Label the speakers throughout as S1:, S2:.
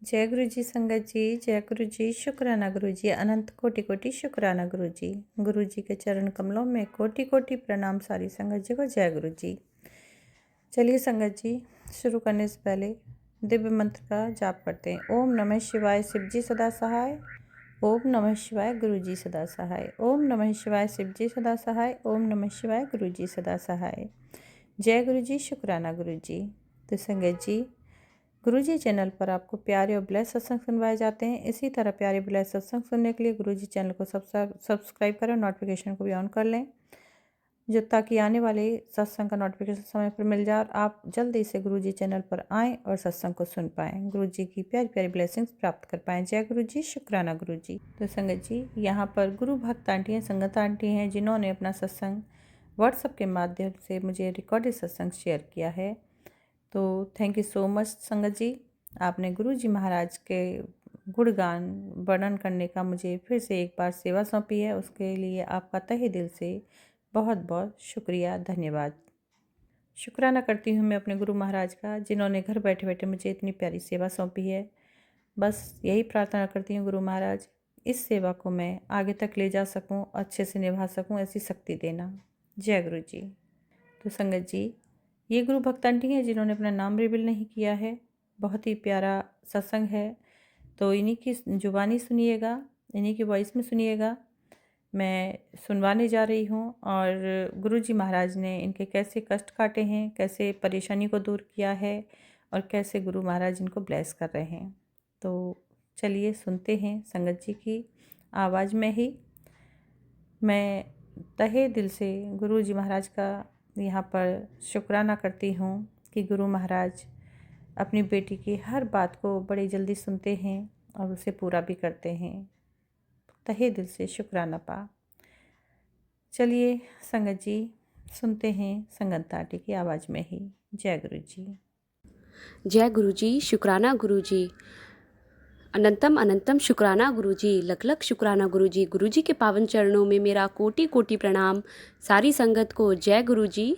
S1: जय गुरु जी संगत जी, जय गुरु जी, शुक्राना गुरु जी, अनंत कोटि कोटि शुक्राना गुरु जी। गुरु जी के चरण कमलों में कोटि कोटि प्रणाम सारी संगत जी को। जय गुरु जी। चलिए संगत जी, शुरू करने से पहले दिव्य मंत्र का जाप करते हैं। ओम नमः शिवाय, शिव जी सदा सहाय। ओम नमः शिवाय, गुरु जी सदा सहाय। ओम नमः शिवाय, शिव जी सदा सहाय। ओम नमः शिवाय, गुरु जी सदा सहाय। जय गुरु जी, शुक्राना गुरु जी। तो संगत जी, गुरु जी चैनल पर आपको प्यारे और ब्लेस सत्संग सुनवाए जाते हैं। इसी तरह प्यारे ब्लेस सत्संग सुनने के लिए गुरु जी चैनल को सब्सक्राइब करें, नोटिफिकेशन को भी ऑन कर लें, जो ताकि आने वाले सत्संग का नोटिफिकेशन समय पर मिल जाए और आप जल्दी से गुरु जी चैनल पर आएँ और सत्संग को सुन पाएँ, गुरु जी की प्यारी प्यारी ब्लेसिंग्स प्राप्त कर पाएँ। जय गुरु जी, शुक्राना गुरु जी। तो संगत जी, यहाँ पर गुरु भक्त आंटी हैं, संगत आंटी हैं, जिन्होंने अपना सत्संग व्हाट्सएप के माध्यम से मुझे रिकॉर्डेड सत्संग शेयर किया है। तो थैंक यू सो मच संगत जी, आपने गुरु जी महाराज के गुणगान वर्णन करने का मुझे फिर से एक बार सेवा सौंपी है। उसके लिए आपका तहे दिल से बहुत बहुत शुक्रिया, धन्यवाद। शुक्राना करती हूँ मैं अपने गुरु महाराज का, जिन्होंने घर बैठे बैठे मुझे इतनी प्यारी सेवा सौंपी है। बस यही प्रार्थना करती हूँ, गुरु महाराज इस सेवा को मैं आगे तक ले जा सकूँ, अच्छे से निभा सकूँ, ऐसी शक्ति देना। जय गुरु जी। तो संगत जी, ये गुरु भक्त आंटी हैं जिन्होंने अपना नाम रिवील नहीं किया है। बहुत ही प्यारा सत्संग है, तो इन्हीं की जुबानी सुनिएगा, इन्हीं की वॉइस में सुनिएगा। मैं सुनवाने जा रही हूँ और गुरु जी महाराज ने इनके कैसे कष्ट काटे हैं, कैसे परेशानी को दूर किया है और कैसे गुरु महाराज इनको ब्लेस कर रहे हैं। तो चलिए सुनते हैं संगत जी की आवाज़ में ही। मैं तहे दिल से गुरु जी महाराज का यहाँ पर शुक्राना करती हूँ कि गुरु महाराज अपनी बेटी की हर बात को बड़ी जल्दी सुनते हैं और उसे पूरा भी करते हैं। तहे दिल से शुक्राना पा। चलिए संगत जी, सुनते हैं संगत आंटी की आवाज़ में ही। जय गुरु जी।
S2: जय गुरु जी, शुक्राना गुरु जी, अनंतम अनंतम शुक्राना गुरु जी, लख लख शुक्राना गुरु जी। गुरु जी के पावन चरणों में मेरा कोटि कोटि प्रणाम सारी संगत को। जय गुरु जी।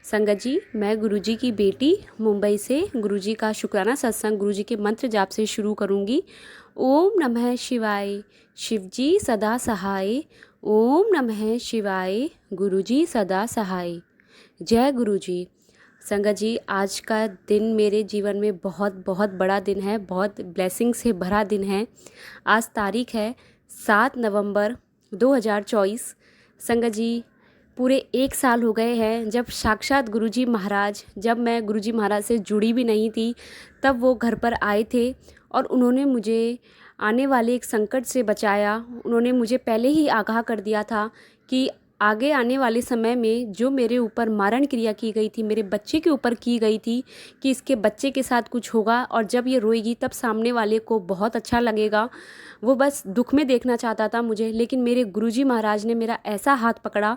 S2: संगत जी, मैं गुरु जी की बेटी मुंबई से गुरु जी का शुक्राना सत्संग गुरु जी के मंत्र जाप से शुरू करूंगी। ओम नमः शिवाय, शिव जी सदा सहाय। ओम नमः शिवाय, गुरु जी सदा सहाय। जय गुरु जी। संगत जी, आज का दिन मेरे जीवन में बहुत बहुत बड़ा दिन है, बहुत ब्लेसिंग से भरा दिन है। आज तारीख है 7 नवंबर 2024। संगत जी, पूरे 1 साल हो गए हैं जब साक्षात गुरुजी महाराज, जब मैं गुरुजी महाराज से जुड़ी भी नहीं थी, तब वो घर पर आए थे और उन्होंने मुझे आने वाले एक संकट से बचाया। उन्होंने मुझे पहले ही आगाह कर दिया था कि आगे आने वाले समय में जो मेरे ऊपर मारण क्रिया की गई थी, मेरे बच्चे के ऊपर की गई थी, कि इसके बच्चे के साथ कुछ होगा और जब ये रोएगी तब सामने वाले को बहुत अच्छा लगेगा। वो बस दुख में देखना चाहता था मुझे, लेकिन मेरे गुरुजी महाराज ने मेरा ऐसा हाथ पकड़ा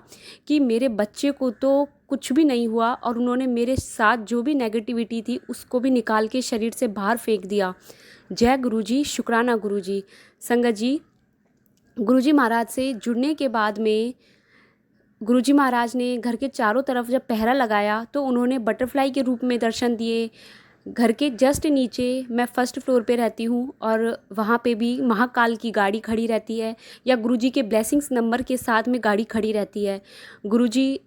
S2: कि मेरे बच्चे को तो कुछ भी नहीं हुआ और उन्होंने मेरे साथ जो भी नेगेटिविटी थी उसको भी निकाल के शरीर से बाहर फेंक दिया। जय गुरुजी, शुक्राना गुरुजी। संगत जी, गुरुजी महाराज से जुड़ने के बाद में गुरुजी महाराज ने घर के चारों तरफ जब पहरा लगाया तो उन्होंने बटरफ्लाई के रूप में दर्शन दिए। घर के जस्ट नीचे, मैं फर्स्ट फ्लोर पे रहती हूँ और वहाँ पे भी महाकाल की गाड़ी खड़ी रहती है, या गुरुजी के ब्लेसिंग्स नंबर के साथ में गाड़ी खड़ी रहती है। गुरुजी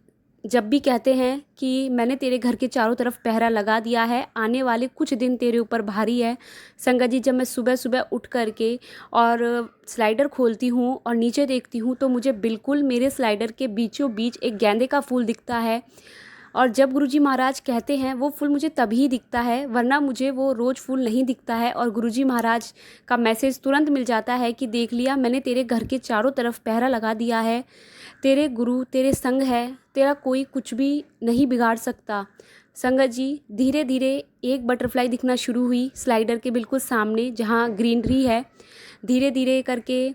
S2: जब भी कहते हैं कि मैंने तेरे घर के चारों तरफ पहरा लगा दिया है, आने वाले कुछ दिन तेरे ऊपर भारी है। संगत जी, जब मैं सुबह सुबह उठ करके और स्लाइडर खोलती हूँ और नीचे देखती हूँ तो मुझे बिल्कुल मेरे स्लाइडर के बीचों बीच एक गेंदे का फूल दिखता है। और जब गुरुजी महाराज कहते हैं वो फूल मुझे तभी दिखता है, वरना मुझे वो रोज़ फूल नहीं दिखता है। और गुरुजी महाराज का मैसेज तुरंत मिल जाता है कि देख लिया, मैंने तेरे घर के चारों तरफ पहरा लगा दिया है, तेरे गुरु तेरे संग है, तेरा कोई कुछ भी नहीं बिगाड़ सकता। संगत जी, धीरे धीरे एक बटरफ्लाई दिखना शुरू हुई स्लाइडर के बिल्कुल सामने जहाँ ग्रीनरी है। धीरे धीरे करके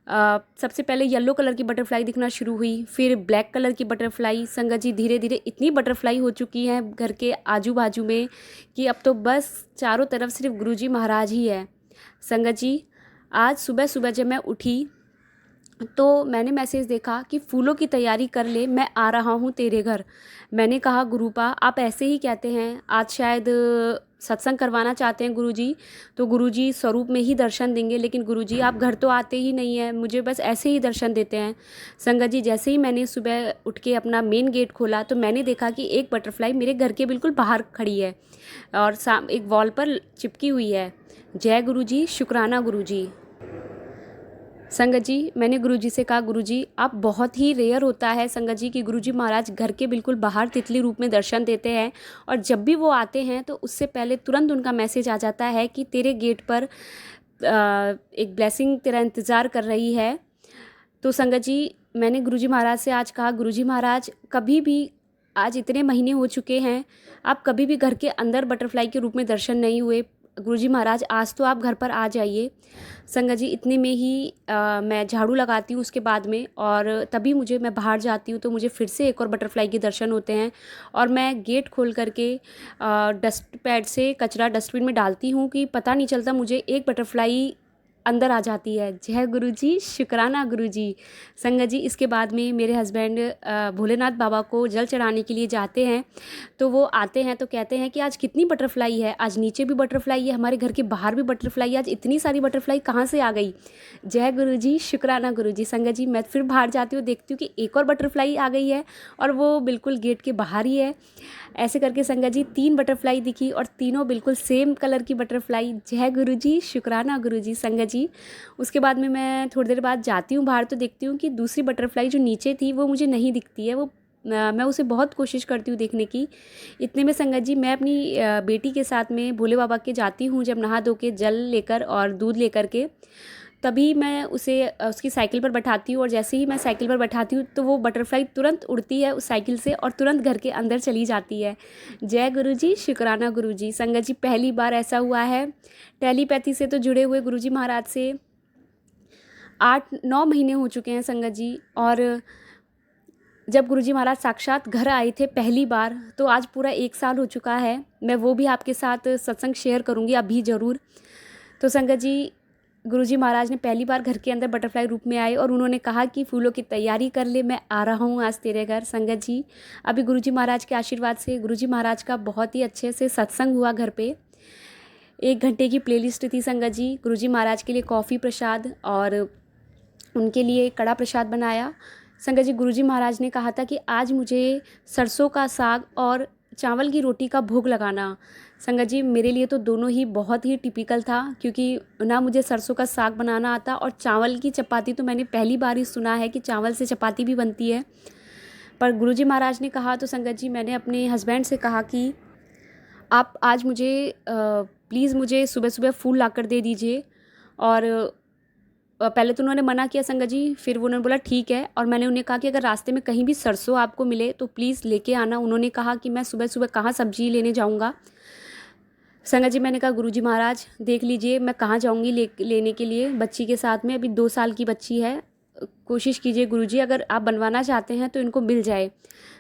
S2: सबसे पहले येलो कलर की बटरफ्लाई दिखना शुरू हुई, फिर ब्लैक कलर की बटरफ्लाई। संगत जी, धीरे धीरे इतनी बटरफ्लाई हो चुकी हैं घर के आजू बाजू में कि अब तो बस चारों तरफ सिर्फ गुरुजी महाराज ही है। संगत जी, आज सुबह सुबह जब मैं उठी तो मैंने मैसेज देखा कि फूलों की तैयारी कर ले, मैं आ रहा हूँ तेरे घर। मैंने कहा गुरुपा आप ऐसे ही कहते हैं, आज शायद सत्संग करवाना चाहते हैं गुरुजी, तो गुरुजी स्वरूप में ही दर्शन देंगे, लेकिन गुरुजी आप घर तो आते ही नहीं हैं, मुझे बस ऐसे ही दर्शन देते हैं। संगत जी, जैसे ही मैंने सुबह उठ के अपना मेन गेट खोला तो मैंने देखा कि एक बटरफ्लाई मेरे घर के बिल्कुल बाहर खड़ी है और एक वॉल पर चिपकी हुई है। जय गुरुजी, शुक्राना गुरुजी। संगत जी, मैंने गुरुजी से कहा, गुरुजी आप बहुत ही रेयर होता है संगत जी कि गुरुजी महाराज घर के बिल्कुल बाहर तितली रूप में दर्शन देते हैं, और जब भी वो आते हैं तो उससे पहले तुरंत उनका मैसेज आ जाता है कि तेरे गेट पर एक ब्लेसिंग तेरा इंतज़ार कर रही है। तो संगत जी, मैंने गुरुजी महाराज से आज कहा, गुरुजी महाराज कभी भी, आज इतने महीने हो चुके हैं, आप कभी भी घर के अंदर बटरफ्लाई के रूप में दर्शन नहीं हुए, गुरुजी महाराज आज तो आप घर पर आ जाइए। संगत जी, इतने में ही मैं झाड़ू लगाती हूँ उसके बाद में, और तभी मैं बाहर जाती हूँ तो मुझे फिर से एक और बटरफ्लाई के दर्शन होते हैं, और मैं गेट खोल करके डस्ट पैड से कचरा डस्टबिन में डालती हूँ कि पता नहीं चलता मुझे एक बटरफ्लाई अंदर आ जाती है। जय गुरुजी, शुक्राना गुरुजी। संगत जी, इसके बाद में मेरे हस्बैंड भोलेनाथ बाबा को जल चढ़ाने के लिए जाते हैं, तो वो आते हैं तो कहते हैं कि आज कितनी बटरफ्लाई है, आज नीचे भी बटरफ्लाई है, हमारे घर के बाहर भी बटरफ्लाई है, आज इतनी सारी बटरफ्लाई कहाँ से आ गई। जय गुरुजी, शुक्राना गुरुजी। संगत जी, मैं फिर बाहर जाती हूँ, देखती हूँ कि एक और बटरफ्लाई आ गई है और वो बिल्कुल गेट के बाहर ही है। ऐसे करके संगत जी 3 बटरफ्लाई दिखी, और तीनों बिल्कुल सेम कलर की बटरफ्लाई। जय गुरुजी, शुक्राना गुरुजी। संगत जी, उसके बाद में मैं थोड़ी देर बाद जाती हूँ बाहर, तो देखती हूँ कि दूसरी बटरफ्लाई जो नीचे थी वो मुझे नहीं दिखती है, वो मैं उसे बहुत कोशिश करती हूँ देखने की। इतने में संगत जी, मैं अपनी बेटी के साथ में भोले बाबा के जाती हूँ, जब नहा धो के जल लेकर और दूध लेकर के, तभी मैं उसे उसकी साइकिल पर बैठाती हूँ, और जैसे ही मैं साइकिल पर बैठाती हूँ तो वो बटरफ्लाई तुरंत उड़ती है उस साइकिल से और तुरंत घर के अंदर चली जाती है। जय गुरुजी, शुक्राना गुरुजी। संगत जी, पहली बार ऐसा हुआ है। टेलीपैथी से तो जुड़े हुए गुरुजी महाराज से 8-9 महीने हो चुके हैं संगत जी, और जब गुरुजी महाराज साक्षात घर आए थे पहली बार, तो आज पूरा 1 साल हो चुका है। मैं वो भी आपके साथ सत्संग शेयर करूँगी अभी ज़रूर। तो संगत जी, गुरुजी महाराज ने पहली बार घर के अंदर बटरफ्लाई रूप में आए और उन्होंने कहा कि फूलों की तैयारी कर ले, मैं आ रहा हूँ आज तेरे घर। संगत जी, अभी गुरुजी महाराज के आशीर्वाद से गुरुजी महाराज का बहुत ही अच्छे से सत्संग हुआ घर पे। 1 घंटे की प्लेलिस्ट थी संगत जी। गुरुजी महाराज के लिए कॉफ़ी प्रसाद और उनके लिए कड़ा प्रसाद बनाया। संगत जी, गुरुजी महाराज ने कहा था कि आज मुझे सरसों का साग और चावल की रोटी का भोग लगाना। संगत जी, मेरे लिए तो दोनों ही बहुत ही टिपिकल था, क्योंकि ना मुझे सरसों का साग बनाना आता, और चावल की चपाती तो मैंने पहली बार ही सुना है कि चावल से चपाती भी बनती है। पर गुरुजी महाराज ने कहा तो संगत जी, मैंने अपने हस्बैंड से कहा कि आप आज मुझे प्लीज़ मुझे सुबह सुबह फूल ला कर दे दीजिए। और पहले तो उन्होंने मना किया संगत जी, फिर उन्होंने बोला ठीक है, और मैंने उन्हें कहा कि अगर रास्ते में कहीं भी सरसों आपको मिले तो प्लीज़ लेके आना। उन्होंने कहा कि मैं सुबह सुबह कहाँ सब्जी लेने जाऊँगा। संगत जी, मैंने कहा गुरुजी महाराज देख लीजिए मैं कहाँ जाऊँगी लेने के लिए बच्ची के साथ में, अभी 2 साल की बच्ची है, कोशिश कीजिए गुरुजी, अगर आप बनवाना चाहते हैं तो इनको मिल जाए।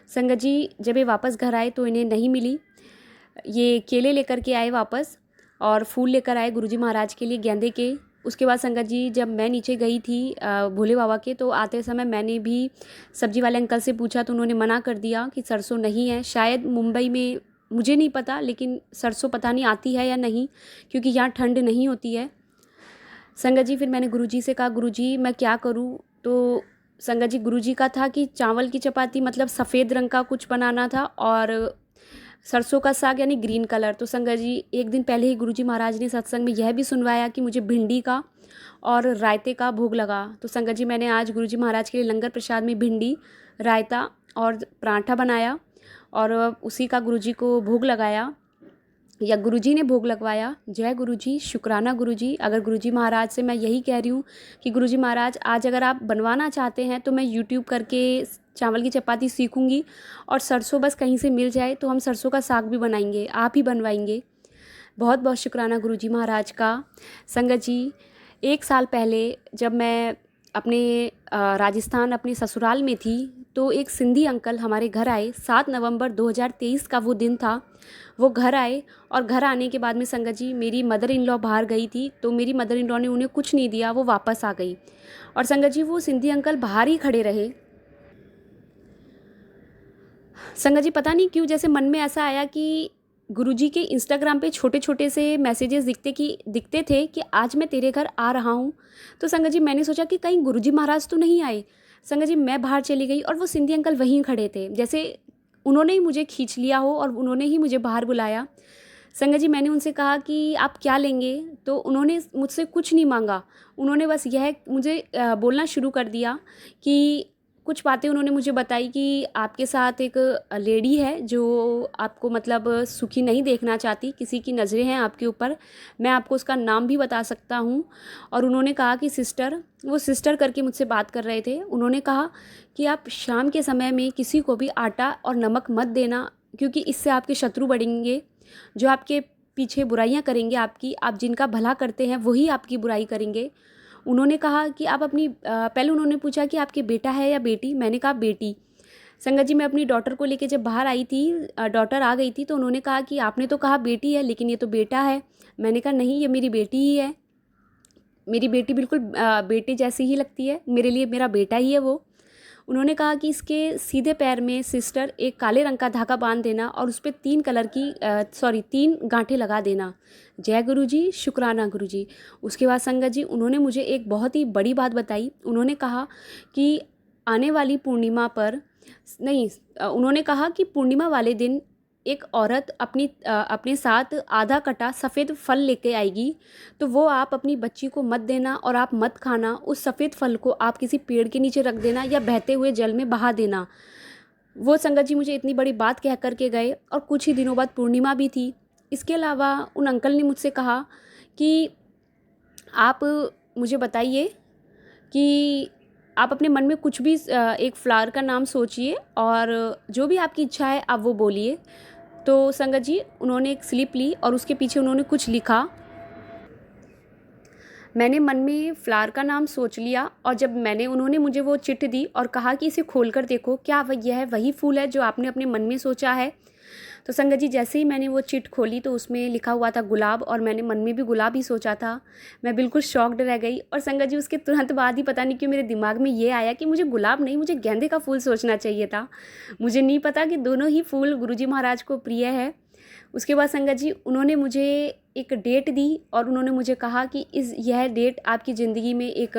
S2: संगत जी, जब ये वापस घर आए तो इन्हें नहीं मिली। ये केले लेकर के आए वापस, और फूल लेकर आए गुरुजी महाराज के लिए गेंदे के। उसके बाद संगत जी, जब मैं नीचे गई थी भोले बाबा के, तो आते समय मैंने भी सब्जी वाले अंकल से पूछा तो उन्होंने मना कर दिया कि सरसों नहीं है। शायद मुंबई में, मुझे नहीं पता, लेकिन सरसों पता नहीं आती है या नहीं, क्योंकि यहाँ ठंड नहीं होती है। संगत जी, फिर मैंने गुरुजी से कहा गुरुजी मैं क्या करूँ। तो संगत जी, गुरुजी का था कि चावल की चपाती मतलब सफ़ेद रंग का कुछ बनाना था, और सरसों का साग यानी ग्रीन कलर। तो संगत जी, एक दिन पहले ही गुरुजी महाराज ने सत्संग में यह भी सुनवाया कि मुझे भिंडी का और रायते का भोग लगा। तो संगत जी, मैंने आज गुरुजी महाराज के लिए लंगर प्रसाद में भिंडी, रायता और पराठा बनाया, और उसी का गुरुजी को भोग लगाया, या गुरुजी ने भोग लगवाया। जय गुरुजी, शुक्राना गुरुजी। अगर गुरुजी महाराज से मैं यही कह रही हूँ कि गुरुजी महाराज आज अगर आप बनवाना चाहते हैं तो मैं यूट्यूब करके चावल की चपाती सीखूंगी, और सरसों बस कहीं से मिल जाए तो हम सरसों का साग भी बनाएंगे, आप ही बनवाएंगे। बहुत बहुत शुक्राना गुरुजी महाराज का। संगत जी, 1 साल पहले जब मैं अपने राजस्थान अपने ससुराल में थी, तो एक सिंधी अंकल हमारे घर आए। 7 नवंबर 2023 का वो दिन था। वो घर आए, और घर आने के बाद में संगत जी, मेरी मदर इन लॉ बाहर गई थी, तो मेरी मदर इन लॉ ने उन्हें कुछ नहीं दिया, वो वापस आ गई। और संगत जी, वो सिंधी अंकल बाहर ही खड़े रहे। संगत जी, पता नहीं क्यों जैसे मन में ऐसा आया कि गुरुजी के इंस्टाग्राम पे छोटे छोटे से मैसेजेस दिखते थे कि आज मैं तेरे घर आ रहा हूँ। तो संगत जी मैंने सोचा कि कहीं गुरुजी महाराज तो नहीं आए। संगत जी मैं बाहर चली गई और वो सिंधी अंकल वहीं खड़े थे, जैसे उन्होंने ही मुझे खींच लिया हो और उन्होंने ही मुझे बाहर बुलाया। संगत जी मैंने उनसे कहा कि आप क्या लेंगे, तो उन्होंने मुझसे कुछ नहीं मांगा। उन्होंने बस यह मुझे बोलना शुरू कर दिया कि कुछ बातें उन्होंने मुझे बताई कि आपके साथ एक लेडी है जो आपको मतलब सुखी नहीं देखना चाहती, किसी की नज़रें हैं आपके ऊपर, मैं आपको उसका नाम भी बता सकता हूँ। और उन्होंने कहा कि सिस्टर, वो सिस्टर करके मुझसे बात कर रहे थे, उन्होंने कहा कि आप शाम के समय में किसी को भी आटा और नमक मत देना, क्योंकि इससे आपके शत्रु बढ़ेंगे, जो आपके पीछे बुराइयां करेंगे आपकी, आप जिनका भला करते हैं वही आपकी बुराई करेंगे। उन्होंने कहा कि आप अपनी पहले उन्होंने पूछा कि आपके बेटा है या बेटी, मैंने कहा बेटी। संगत जी मैं अपनी डॉटर को लेके जब बाहर आई थी, डॉटर आ गई थी, तो उन्होंने कहा कि आपने तो कहा बेटी है लेकिन ये तो बेटा है। मैंने कहा नहीं, ये मेरी बेटी ही है, मेरी बेटी बिल्कुल बेटे जैसी ही लगती है, मेरे लिए मेरा बेटा ही है वो। उन्होंने कहा कि इसके सीधे पैर में सिस्टर एक काले रंग का धागा बांध देना और उस पर 3 गांठें लगा देना। जय गुरु जी, शुक्राना गुरु जी। उसके बाद संगत जी उन्होंने मुझे एक बहुत ही बड़ी बात बताई। उन्होंने कहा कि आने वाली पूर्णिमा पर नहीं, उन्होंने कहा कि पूर्णिमा वाले दिन एक औरत अपने साथ आधा कटा सफ़ेद फल लेके आएगी, तो वो आप अपनी बच्ची को मत देना और आप मत खाना। उस सफ़ेद फल को आप किसी पेड़ के नीचे रख देना या बहते हुए जल में बहा देना। वो संगत जी मुझे इतनी बड़ी बात कह कर के गए और कुछ ही दिनों बाद पूर्णिमा भी थी। इसके अलावा उन अंकल ने मुझसे कहा कि आप मुझे बताइए कि आप अपने मन में कुछ भी एक फ्लावर का नाम सोचिए और जो भी आपकी इच्छा है आप वो बोलिए। तो संगत जी उन्होंने एक स्लिप ली और उसके पीछे उन्होंने कुछ लिखा। मैंने मन में फ्लावर का नाम सोच लिया और जब उन्होंने मुझे वो चिट्ठी दी और कहा कि इसे खोल कर देखो, क्या यह वही फूल है जो आपने अपने मन में सोचा है। तो संगत जी जैसे ही मैंने वो चिट खोली तो उसमें लिखा हुआ था गुलाब, और मैंने मन में भी गुलाब ही सोचा था। मैं बिल्कुल शॉक्ड रह गई। और संगत जी उसके तुरंत बाद ही पता नहीं क्यों मेरे दिमाग में ये आया कि मुझे गुलाब नहीं, मुझे गेंदे का फूल सोचना चाहिए था। मुझे नहीं पता कि दोनों ही फूल गुरुजी महाराज को प्रिय है। उसके बाद संगत जी उन्होंने मुझे एक डेट दी और उन्होंने मुझे कहा कि यह डेट आपकी ज़िंदगी में एक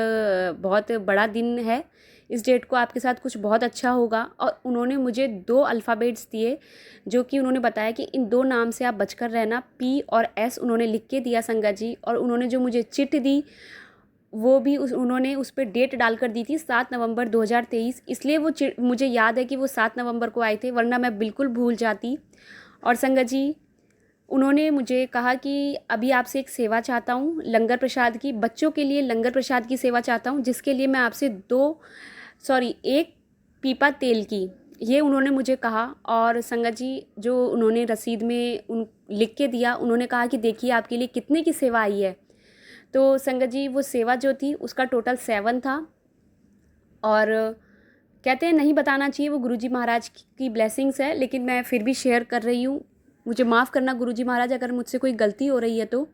S2: बहुत बड़ा दिन है, इस डेट को आपके साथ कुछ बहुत अच्छा होगा। और उन्होंने मुझे 2 अल्फ़ाबेट्स दिए, जो कि उन्होंने बताया कि इन 2 नाम से आप बचकर रहना। P और S उन्होंने लिख के दिया संगत जी। और उन्होंने जो मुझे चिट दी वो भी उन्होंने उस पर डेट डालकर दी थी 7 नवंबर 2023, इसलिए वो मुझे याद है कि वो 7 नवंबर को आए थे, वरना मैं बिल्कुल भूल जाती। और संगत जी उन्होंने मुझे कहा कि अभी आपसे एक सेवा चाहता हूँ लंगर प्रसाद की, बच्चों के लिए लंगर प्रसाद की सेवा चाहता हूँ, जिसके लिए मैं आपसे 1 पीपा तेल की, ये उन्होंने मुझे कहा। और संगत जी जो उन्होंने रसीद में लिख के दिया, उन्होंने कहा कि देखिए आपके लिए कितने की सेवा आई है। तो संगत जी वो सेवा जो थी उसका टोटल 7 था। और कहते हैं नहीं बताना चाहिए, वो गुरुजी महाराज की ब्लेसिंग्स है, लेकिन मैं फिर भी शेयर कर रही हूँ। मुझे माफ़ करना गुरुजी महाराज अगर मुझसे कोई गलती हो रही है तो।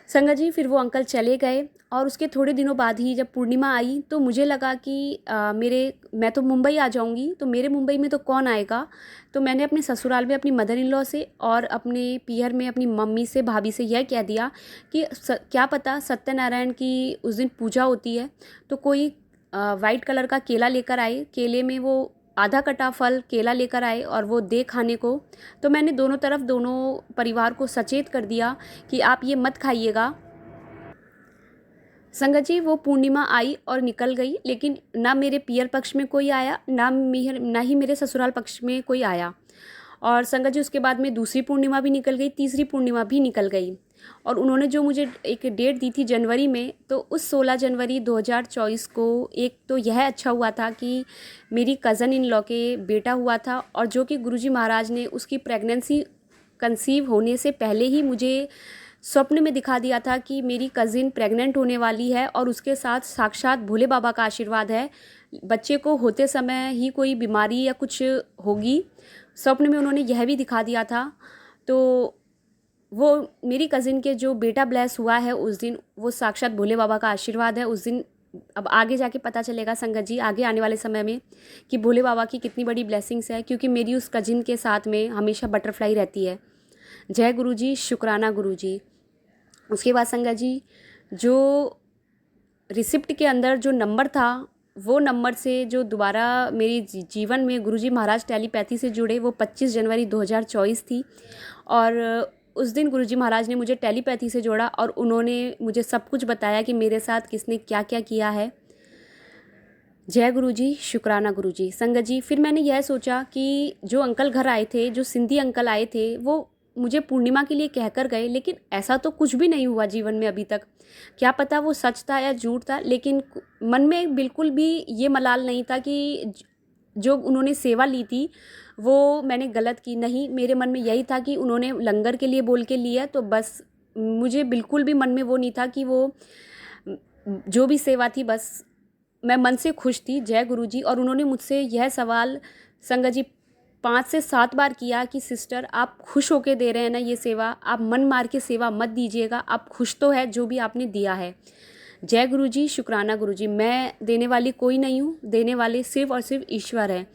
S2: संगत जी फिर वो अंकल चले गए और उसके थोड़े दिनों बाद ही जब पूर्णिमा आई तो मुझे लगा कि मैं तो मुंबई आ जाऊंगी, तो मेरे मुंबई में तो कौन आएगा। तो मैंने अपने ससुराल में अपनी मदर इन लॉ से और अपने पीहर में अपनी मम्मी से, भाभी से यह कह दिया कि क्या पता सत्यनारायण की उस दिन पूजा होती है, तो कोई वाइट कलर का केला लेकर आए, केले में वो आधा कटा फल केला लेकर आए और वो दे खाने को। तो मैंने दोनों परिवार को सचेत कर दिया कि आप ये मत खाइएगा। संगत जी वो पूर्णिमा आई और निकल गई, लेकिन ना मेरे पियर पक्ष में कोई आया, ना ही मेरे ससुराल पक्ष में कोई आया। और संगत जी उसके बाद में दूसरी पूर्णिमा भी निकल गई, तीसरी पूर्णिमा भी निकल गई। और उन्होंने जो मुझे एक डेट दी थी जनवरी में, तो उस 16 जनवरी 2024 को एक तो यह अच्छा हुआ था कि मेरी कज़न इन लॉ के बेटा हुआ था, और जो कि गुरुजी महाराज ने उसकी प्रेगनेंसी कंसीव होने से पहले ही मुझे स्वप्न में दिखा दिया था कि मेरी कज़िन प्रेग्नेंट होने वाली है और उसके साथ साक्षात भोले बाबा का आशीर्वाद है, बच्चे को होते समय ही कोई बीमारी या कुछ होगी। स्वप्न में उन्होंने यह भी दिखा दिया था। तो वो मेरी कज़िन के जो बेटा ब्लेस हुआ है उस दिन, वो साक्षात भोले बाबा का आशीर्वाद है उस दिन। अब आगे जाके पता चलेगा संगत जी आगे आने वाले समय में कि भोले बाबा की कितनी बड़ी ब्लेसिंग्स है, क्योंकि मेरी उस कज़िन के साथ में हमेशा बटरफ्लाई रहती है। जय गुरु जी, शुक्राना गुरु जी। उसके बाद संगत जी, जो रिसिप्ट के अंदर जो नंबर था, वो नंबर से जो दोबारा मेरी जीवन में गुरुजी महाराज टेलीपैथी से जुड़े, वो 25 जनवरी 2024 थी। और उस दिन गुरुजी महाराज ने मुझे टेलीपैथी से जोड़ा और उन्होंने मुझे सब कुछ बताया कि मेरे साथ किसने क्या क्या किया है। जय गुरु जी, शुक्राना गुरु जी। संगत जी, फिर मैंने यह सोचा कि जो अंकल घर आए थे, जो सिंधी अंकल आए थे, वो मुझे पूर्णिमा के लिए कहकर गए, लेकिन ऐसा तो कुछ भी नहीं हुआ जीवन में अभी तक। क्या पता वो सच था या झूठ था, लेकिन मन में बिल्कुल भी ये मलाल नहीं था कि जो उन्होंने सेवा ली थी वो मैंने गलत की। नहीं, मेरे मन में यही था कि उन्होंने लंगर के लिए बोल के लिया, तो बस मुझे बिल्कुल भी मन में वो नहीं था कि वो जो भी सेवा थी, बस मैं मन से खुश थी। जय गुरु जी। और उन्होंने मुझसे यह सवाल संगत जी 5 से 7 बार किया कि सिस्टर, आप खुश होके दे रहे हैं ना ये सेवा, आप मन मार के सेवा मत दीजिएगा, आप खुश तो है जो भी आपने दिया है। जय गुरु जी, शुक्राना गुरु जी। मैं देने वाली कोई नहीं हूँ, देने वाले सिर्फ और सिर्फ ईश्वर है।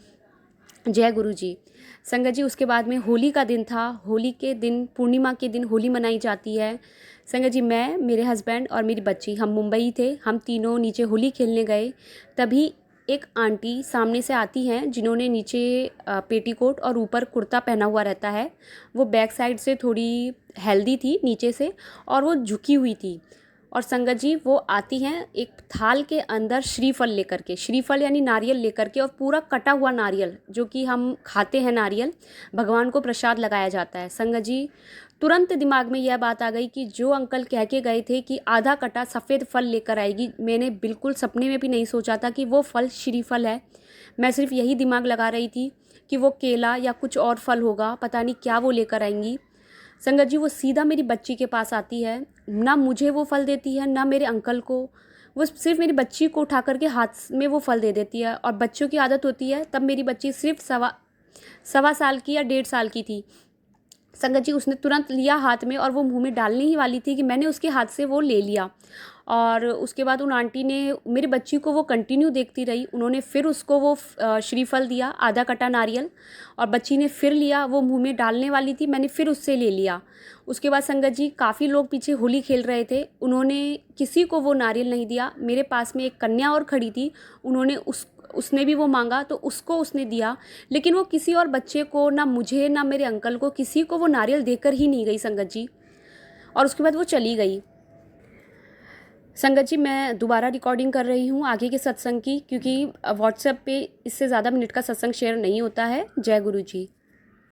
S2: जय गुरु जी। संगत जी, उसके बाद में होली का दिन था। होली के दिन, पूर्णिमा के दिन होली मनाई जाती है। संगत जी, मैं, मेरे हस्बैंड और मेरी बच्ची, हम मुंबई थे। हम तीनों नीचे होली खेलने गए। तभी एक आंटी सामने से आती हैं जिन्होंने नीचे पेटीकोट और ऊपर कुर्ता पहना हुआ रहता है। वो बैक साइड से थोड़ी हेल्दी थी नीचे से, और वो झुकी हुई थी। और संगत जी, वो आती हैं एक थाल के अंदर श्रीफल लेकर के, श्रीफल यानी नारियल लेकर के, और पूरा कटा हुआ नारियल, जो कि हम खाते हैं नारियल, भगवान को प्रसाद लगाया जाता है। संगत जी, तुरंत दिमाग में यह बात आ गई कि जो अंकल कह के गए थे कि आधा कटा सफ़ेद फल लेकर आएगी, मैंने बिल्कुल सपने में भी नहीं सोचा था कि वो फल श्रीफल है। मैं सिर्फ यही दिमाग लगा रही थी कि वो केला या कुछ और फल होगा, पता नहीं क्या वो लेकर आएंगी। संगत जी, वो सीधा मेरी बच्ची के पास आती है, ना मुझे वो फल देती है ना मेरे अंकल को। वो सिर्फ मेरी बच्ची को उठा करके हाथ में वो फल दे देती है। और बच्चों की आदत होती है, तब मेरी बच्ची सिर्फ सवा साल की या 1.5 साल की थी। संगत जी, उसने तुरंत लिया हाथ में और वो मुंह में डालने ही वाली थी कि मैंने उसके हाथ से वो ले लिया। और उसके बाद उन आंटी ने मेरी बच्ची को वो कंटिन्यू देखती रही। उन्होंने फिर उसको वो श्रीफल दिया, आधा कटा नारियल, और बच्ची ने फिर लिया, वो मुंह में डालने वाली थी, मैंने फिर उससे ले लिया। उसके बाद संगत जी, काफ़ी लोग पीछे होली खेल रहे थे, उन्होंने किसी को वो नारियल नहीं दिया। मेरे पास में एक कन्या और खड़ी थी, उन्होंने उसने भी वो मांगा तो उसको उसने दिया, लेकिन वो किसी और बच्चे को, ना मुझे ना मेरे अंकल को, किसी को वो नारियल देकर ही नहीं गई संगत जी। और उसके बाद वो चली गई। संगत जी, मैं दोबारा रिकॉर्डिंग कर रही हूँ आगे के सत्संग की, क्योंकि व्हाट्सएप पे इससे ज़्यादा मिनट का सत्संग शेयर नहीं होता है। जय गुरु जी।